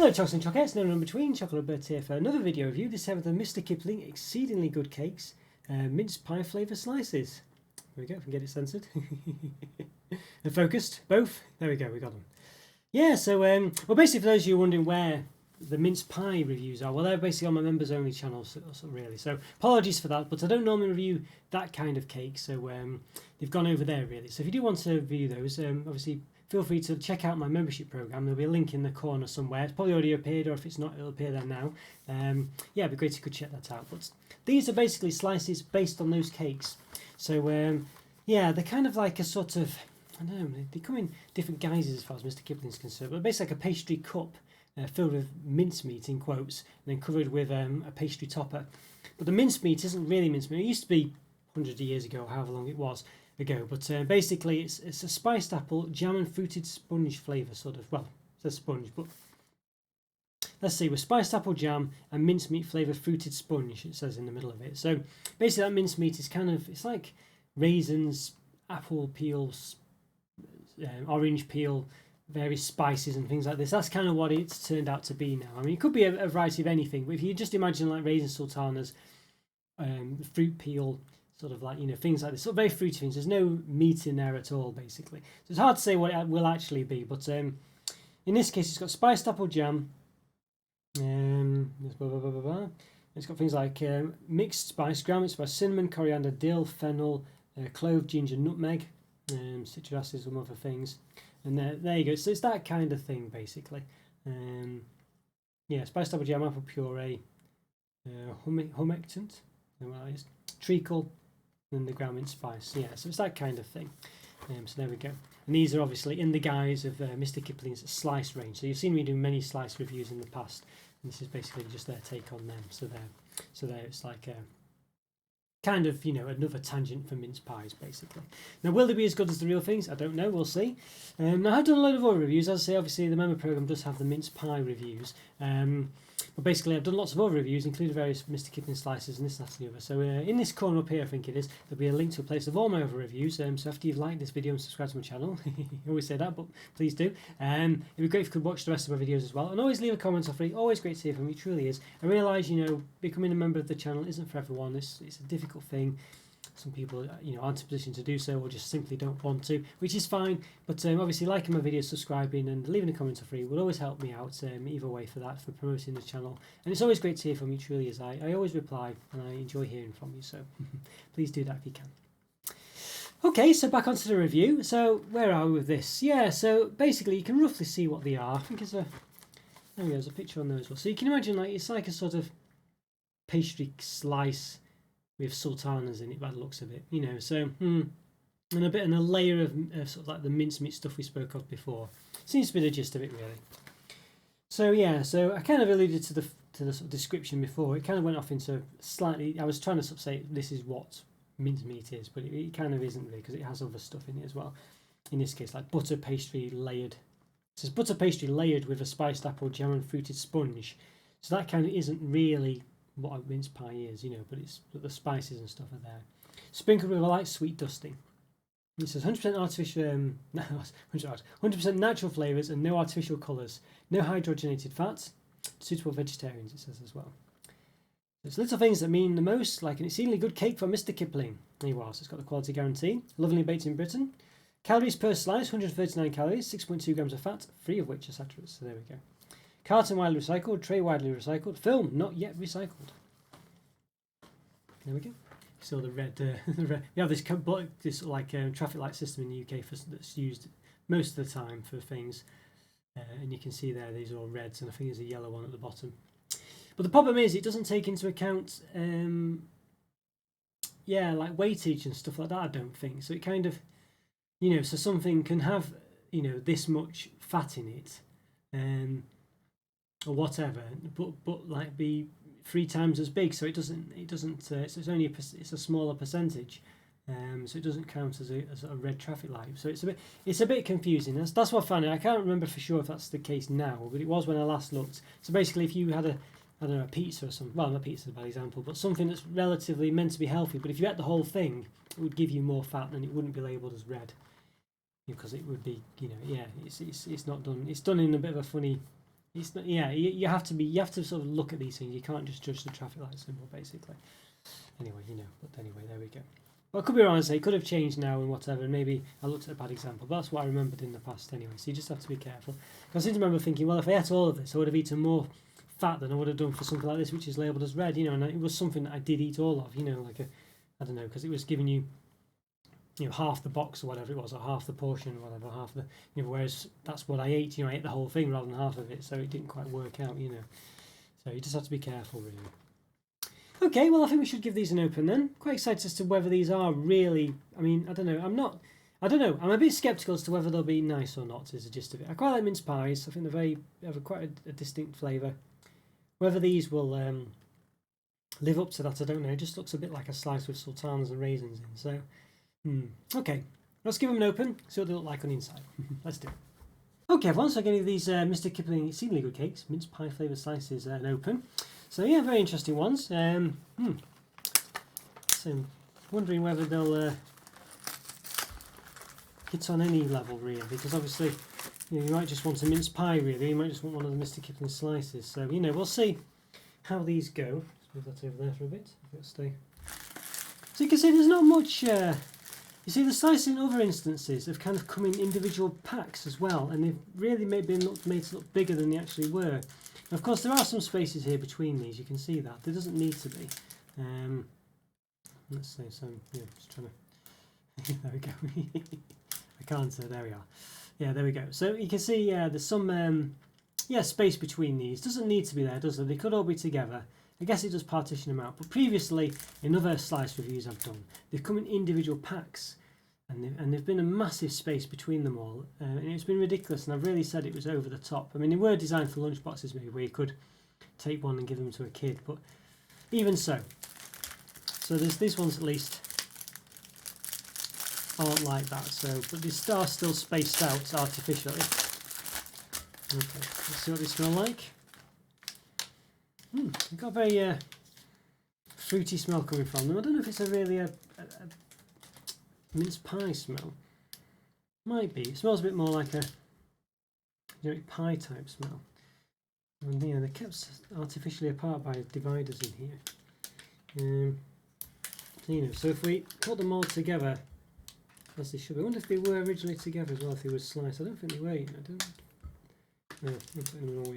Hello Chocks and Chockettes, no number between, Chocolo Roberto here for another video review, this time of the Mr Kipling exceedingly good cakes, mince pie flavour slices. There we go, if we can get it censored. And focused, both, there we go, we got them. Yeah, so, well basically for those of you wondering where the mince pie reviews are, well they're basically on my members only channel, so really, so apologies for that, but I don't normally review that kind of cake, so they've gone over there really. So if you do want to review those, obviously feel free to check out my membership program. There'll be a link in the corner somewhere. It's probably already appeared, or if it's not, it'll appear there now. Yeah, it'd be great if you could check that out. But these are basically slices based on those cakes. So yeah, they're kind of like a sort of, I don't know, they come in different guises as far as Mr Kipling's concerned, but basically like a pastry cup filled with mincemeat in quotes, and then covered with a pastry topper. But the mincemeat isn't really mincemeat. It used to be hundreds of years ago, however long it was ago, but basically it's a spiced apple jam and fruited sponge flavour sort of, well, it's a sponge, but let's see, with spiced apple jam and mincemeat flavoured fruited sponge, it says in the middle of it. So basically that mincemeat is kind of, it's like raisins, apple peels, orange peel, various spices and things like this. That's kind of what it's turned out to be now. I mean, it could be a variety of anything, but if you just imagine like raisin sultanas, fruit peel, sort of like, you know, things like this, sort of very fruity things. There's no meat in there at all, basically. So it's hard to say what it will actually be, but in this case, it's got spiced apple jam. It's got things like mixed spice, ground spice, cinnamon, coriander, dill, fennel, clove, ginger, nutmeg, citric acid, some other things. And there you go. So it's that kind of thing, basically. Yeah, spiced apple jam, apple puree, humectant, treacle, and the ground mince spice. Yeah, so it's that kind of thing. So there we go. And these are obviously in the guise of Mr Kipling's slice range. So you've seen me do many slice reviews in the past, and this is basically just their take on them. So there, it's like kind of, you know, another tangent for mince pies, basically. Now, will they be as good as the real things? I don't know, we'll see. Now, I've done a load of other reviews. As I say, obviously, the member program does have the mince pie reviews. But basically, I've done lots of other reviews, including various Mr Kipling slices and this, that, and the other. So in this corner up here, I think it is, there'll be a link to a place of all my other reviews. So after you've liked this video and subscribed to my channel, I always say that, but please do. It'd be great if you could watch the rest of my videos as well. And always leave a comment for free. Always great to hear from you, it truly is. I realise, you know, becoming a member of the channel isn't for everyone. It's a difficult thing. Some people, you know, aren't in a position to do so, or just simply don't want to, which is fine. But obviously, liking my videos, subscribing, and leaving a comment for free will always help me out. Either way, for that, for promoting the channel, and it's always great to hear from you. Truly, is I always reply, and I enjoy hearing from you. So please do that if you can. Okay, so back onto the review. So where are we with this? Yeah, so basically, you can roughly see what they are. I think there we go, there's a picture on there as well. So you can imagine, like, it's like a sort of pastry slice with sultanas in it by the looks of it, you know. So and a layer of sort of like the mincemeat stuff we spoke of before. Seems to be the gist of it, really. So yeah, so I kind of alluded to the sort of description before. It kind of went off into slightly, I was trying to sort of say this is what mincemeat is, but it kind of isn't really, because it has other stuff in it as well. In this case, like butter pastry layered. It says butter pastry layered with a spiced apple jam and fruited sponge. So that kind of isn't really what a mince pie is, you know, but the spices and stuff are there. Sprinkled with a light sweet dusting. It says 100% artificial, 100% natural flavours and no artificial colours, no hydrogenated fats, suitable for vegetarians, it says as well. There's little things that mean the most, like an exceedingly good cake from Mr Kipling. There you are, so it's got the quality guarantee. Lovingly baked in Britain. Calories per slice, 139 calories, 6.2 grams of fat, free of which are saturates. So there we go. Carton widely recycled, tray widely recycled, film not yet recycled. There we go. So the red, we have this like traffic light system in the UK that's used most of the time for things, and you can see there these are all reds, and I think there's a yellow one at the bottom. But the problem is it doesn't take into account, yeah, like weightage and stuff like that. I don't think so. It kind of, you know, so something can have, you know, this much fat in it, or whatever, but like be 3 times as big, so it doesn't it's only it's a smaller percentage, so it doesn't count as a red traffic light. So it's a bit confusing. That's what I found. I can't remember for sure if that's the case now, but it was when I last looked. So basically, if you had I don't know, a pizza or something, well, not pizza is a bad example, but something that's relatively meant to be healthy, but if you ate the whole thing, it would give you more fat, and it wouldn't be labelled as red, because it would be, you know, yeah, it's not done. It's done in a bit of a funny It's not, yeah, you have to sort of look at these things. You can't just judge the traffic light symbol, basically. Anyway, but anyway, there we go. Well, I could be wrong, it could have changed now and whatever, and maybe I looked at a bad example, but that's what I remembered in the past anyway, so you just have to be careful. I seem to remember thinking, well, if I ate all of this, I would have eaten more fat than I would have done for something like this, which is labelled as red, and it was something that I did eat all of, like I don't know, because it was giving you, half the box or whatever it was, or half the portion or whatever, half the, whereas that's what I ate, I ate the whole thing rather than half of it, so it didn't quite work out, So you just have to be careful, really. Okay, well, I think we should give these an open then. Quite excited as to whether these are really, I don't know, I'm a bit sceptical as to whether they'll be nice or not, is the gist of it. I quite like mince pies, I think they have quite a distinct flavour. Whether these will live up to that, I don't know. It just looks a bit like a slice with sultanas and raisins in, so, okay. Let's give them an open, see what they look like on the inside. Let's do it. Okay, everyone, so I'm going to give these Mr Kipling exceedingly good cakes, mince pie flavoured slices, an open. So yeah, very interesting ones. So I'm wondering whether they'll hit on any level really, because obviously you might just want a mince pie really, you might just want one of the Mr Kipling slices. So we'll see how these go. Let's move that over there for a bit. Stay. So you can see there's not much. You see the slices in other instances have kind of come in individual packs as well, and they've really made to look bigger than they actually were. Of course, there are some spaces here between these. You can see that there doesn't need to be. Let's see. So just trying to. There we go. I can't. There we are. Yeah, there we go. So you can see there's some space between these. Doesn't need to be there, does it? They could all be together. I guess it does partition them out. But previously, in other slice reviews I've done, they've come in individual packs. And there's been a massive space between them all, and it's been ridiculous, and I've really said it was over the top. I mean, they were designed for lunchboxes maybe, where you could take one and give them to a kid, but even so. So there's these ones at least aren't like that, but they are still spaced out artificially. Okay, let's see what they smell like. They've got a very fruity smell coming from them. I don't know if it's really a mince pie smell. Might be. It smells a bit more like a generic pie type smell. And they're kept artificially apart by dividers in here. So if we put them all together, as they should be. I wonder if they were originally together as well, if they were sliced. I don't think they were, No, I'm putting them all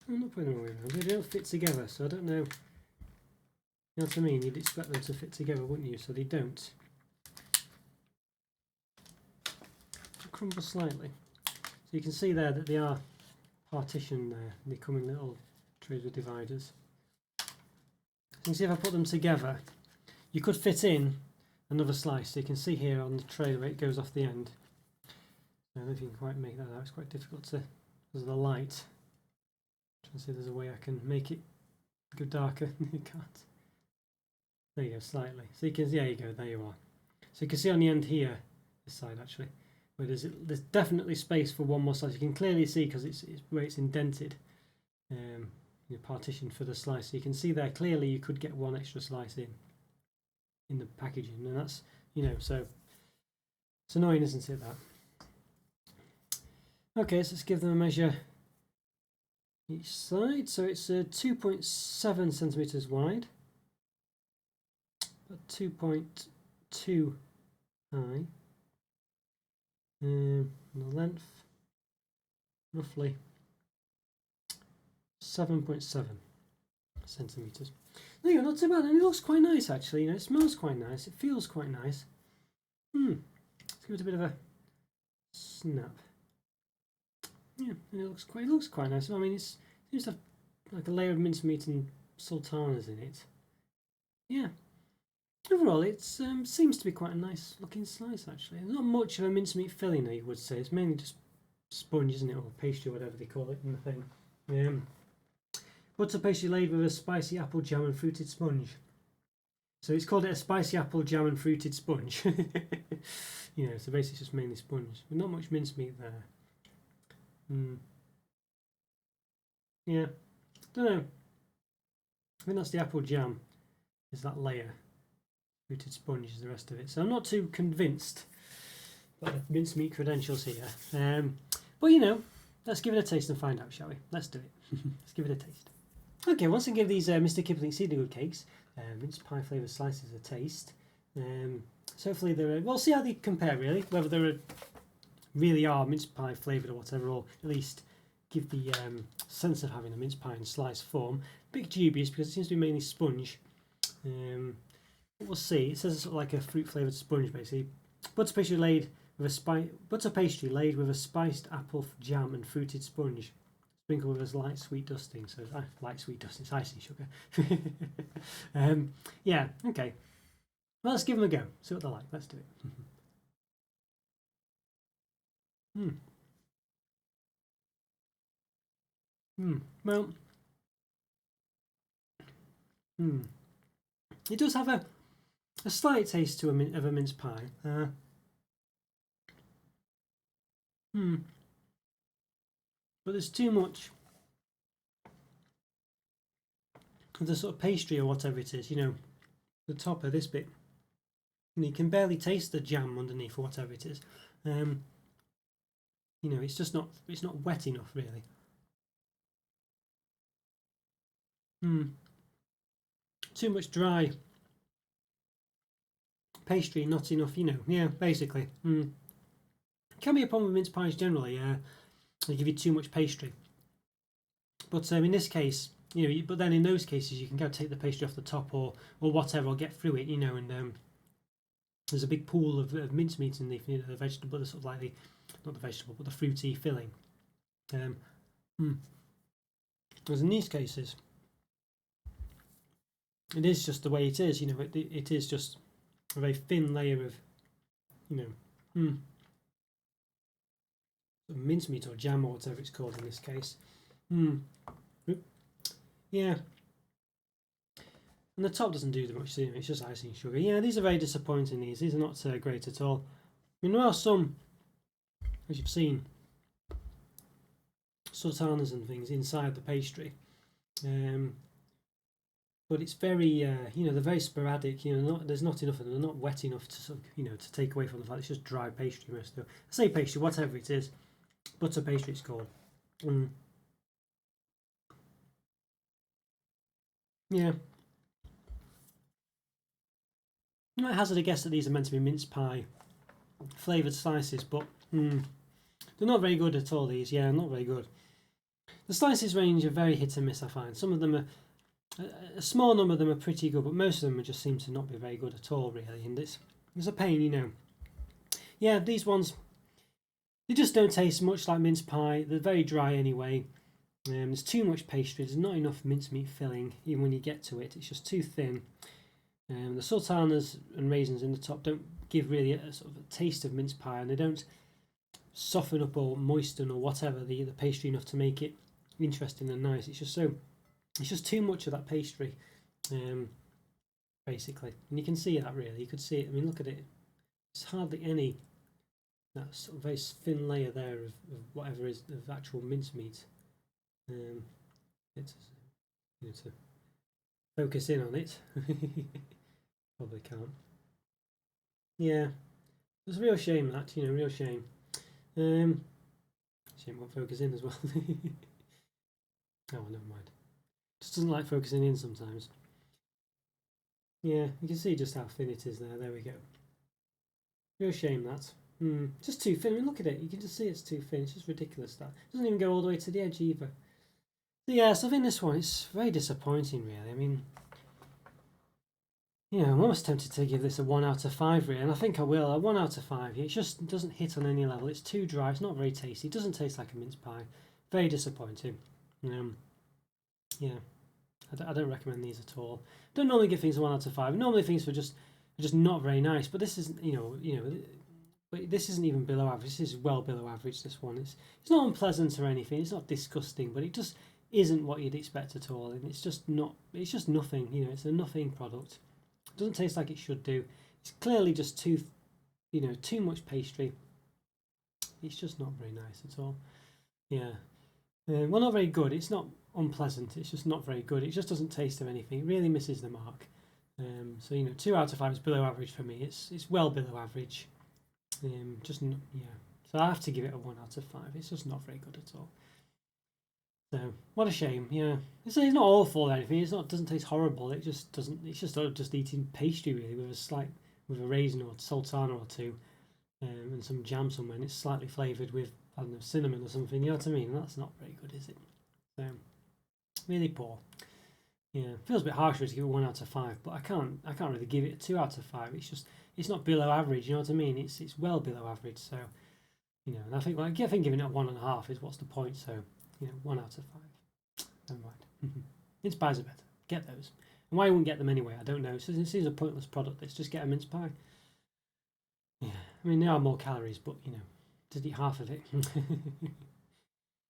I'm not putting them all around. They don't fit together, so I don't know. You know what I mean? You'd expect them to fit together, wouldn't you? So they don't. Crumble slightly, so you can see there that they are partitioned there. They come in little trays with dividers. So you can see if I put them together, you could fit in another slice. So you can see here on the tray where it goes off the end. I don't know if you can quite make that out. It's quite difficult to, because of the light. I'm trying to see if there's a way I can make it go darker. You can't. There you go, slightly. So you can, there you go, there you are. So you can see on the end here, this side actually, where there's definitely space for one more slice. You can clearly see because it's where it's indented, partitioned for the slice. So you can see there clearly you could get one extra slice in the packaging, and that's so it's annoying, isn't it, that? Okay, so let's give them a measure each side. So it's 2.7 centimeters wide, but 2.2 high. The length roughly 7.7 centimeters. There you go, not too bad, and it looks quite nice actually. It smells quite nice. It feels quite nice. Let's give it a bit of a snap. Yeah, and it looks quite nice. I mean, it seems to have like a layer of mincemeat and sultanas in it. Yeah. Overall, it seems to be quite a nice looking slice actually. Not much of a mincemeat filling, you would say. It's mainly just sponge, isn't it, or pastry, whatever they call it in the thing. Butter pastry laid with a spicy apple jam and fruited sponge. So it's called a spicy apple jam and fruited sponge. So basically it's just mainly sponge, but not much mincemeat there. Yeah, don't know. I think that's the apple jam. Is that layer? Fruited sponge is the rest of it. So I'm not too convinced by the mincemeat credentials here. But let's give it a taste and find out, shall we? Let's do it. Let's give it a taste. Okay, once I give these Mr Kipling Cedarwood cakes, mince pie flavoured slices a taste. So hopefully they're, we'll see how they compare really, whether they're really are mince pie flavoured or whatever, or at least give the sense of having a mince pie in slice form. A bit dubious because it seems to be mainly sponge. We'll see. It says it's sort of like a fruit flavoured sponge basically. Butter pastry laid with a spiced apple jam and fruited sponge, sprinkled with a light sweet dusting. So light sweet dusting, it's icing sugar. Yeah, okay. Well, let's give them a go. See what they're like. Let's do it. Well, it does have a slight taste to of a mince pie. But there's too much of the sort of pastry or whatever it is, you know, the top of this bit. And you can barely taste the jam underneath or whatever it is. You know, it's just not, it's not wet enough really. Too much dry pastry, not enough, you know. Yeah, basically. Can be a problem with mince pies generally. They give you too much pastry. But in this case, you know, but then in those cases you can go take the pastry off the top or whatever, or get through it, you know, and there's a big pool of mincemeat in the, you know, the vegetable, the sort of like the, not the vegetable, but the fruity filling. Whereas in these cases, it is just the way it is, you know, it is just a very thin layer of, you know, mincemeat or jam or whatever it's called in this case. Yeah. And the top doesn't do much, it's just icing sugar. Yeah, these are very disappointing, these are not great at all. I mean, there are some, as you've seen, sultanas and things inside the pastry. But it's very, you know, they're very sporadic, you know, there's not enough of them, they're not wet enough to sort of, you know, to take away from the fact it's just dry pastry most of it. I say pastry, whatever it is, butter pastry it's called. Yeah. I might hazard a guess that these are meant to be mince pie flavoured slices, but they're not very good at all, these. Yeah, not very good. The slices range are very hit and miss, I find. Some of them are, a small number of them are pretty good, but most of them just seem to not be very good at all, really. And it's a pain, you know. Yeah, these ones, they just don't taste much like mince pie. They're very dry anyway. There's too much pastry. There's not enough mincemeat filling, even when you get to it. It's just too thin. The sultanas and raisins in the top don't give really a sort of a taste of mince pie, and they don't soften up or moisten or whatever the pastry enough to make it interesting and nice. It's just too much of that pastry, basically. And you can see that really. You could see it. I mean, look at it. There's hardly any that sort of very thin layer there of whatever is of actual mincemeat. It's, you know, to focus in on it. Probably can't. Yeah, it's a real shame that, you know, real shame. Shame won't focus in as well. Oh, never mind. Just doesn't like focusing in sometimes. Yeah, you can see just how thin it is there. There we go. Real shame that. Just too thin. I mean, look at it. You can just see it's too thin. It's just ridiculous that. It doesn't even go all the way to the edge either. So yeah, so I think this one is very disappointing, really. I mean, yeah, I'm almost tempted to give this a 1 out of 5, really, and I think I will. A 1 out of 5. It just doesn't hit on any level. It's too dry. It's not very tasty. It doesn't taste like a mince pie. Very disappointing. Yeah, I don't recommend these at all. Don't normally give things a 1 out of 5. Normally things are just not very nice. But this isn't, you know, but this isn't even below average. This is well below average. This one. It's not unpleasant or anything. It's not disgusting, but it just isn't what you'd expect at all. And it's just not. It's just nothing. You know, it's a nothing product. Doesn't taste like it should do. It's clearly just too, you know, too much pastry. It's just not very nice at all. Yeah. Well, not very good. It's not unpleasant. It's just not very good. It just doesn't taste of anything. It really misses the mark. So, you know, 2 out of 5 is below average for me. It's well below average. Yeah. So I have to give it a 1 out of 5. It's just not very good at all. So what a shame. Yeah, it's not awful or anything. Doesn't taste horrible. It just doesn't. It's just eating pastry really with a raisin or sultana or two, and some jam somewhere, and it's slightly flavoured with, I don't know, cinnamon or something. You know what I mean? That's not very good, is it? So really poor. Yeah, feels a bit harsh to give it 1 out of 5, but I can't really give it a 2 out of 5. It's not below average. You know what I mean? It's well below average. So and I think giving it a 1.5 is what's the point. So 1 out of 5. Never mind. Mince pies are better. Get those. And why you wouldn't get them anyway, I don't know. So this is a pointless product. Let's just get a mince pie. Yeah, I mean, there are more calories, but just eat half of it.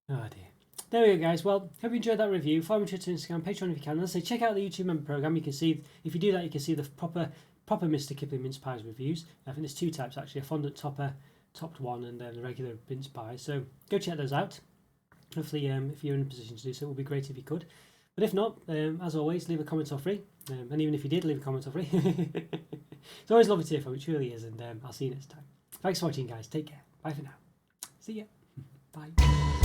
Oh dear. There we go, guys. Well, hope you enjoyed that review. Follow me on Twitter, Instagram, Patreon if you can. Let's say check out the YouTube member program. You can see, if you do that, you can see the proper Mr Kipling mince pies reviews. I think there's 2 types actually: a fondant topped one, and then the regular mince pie. So go check those out. Hopefully, if you're in a position to do so, it would be great if you could. But if not, as always, leave a comment or free. And even if you did, leave a comment or free. It's always lovely to hear from you, it truly is. And I'll see you next time. Thanks for watching, guys. Take care. Bye for now. See ya. Bye.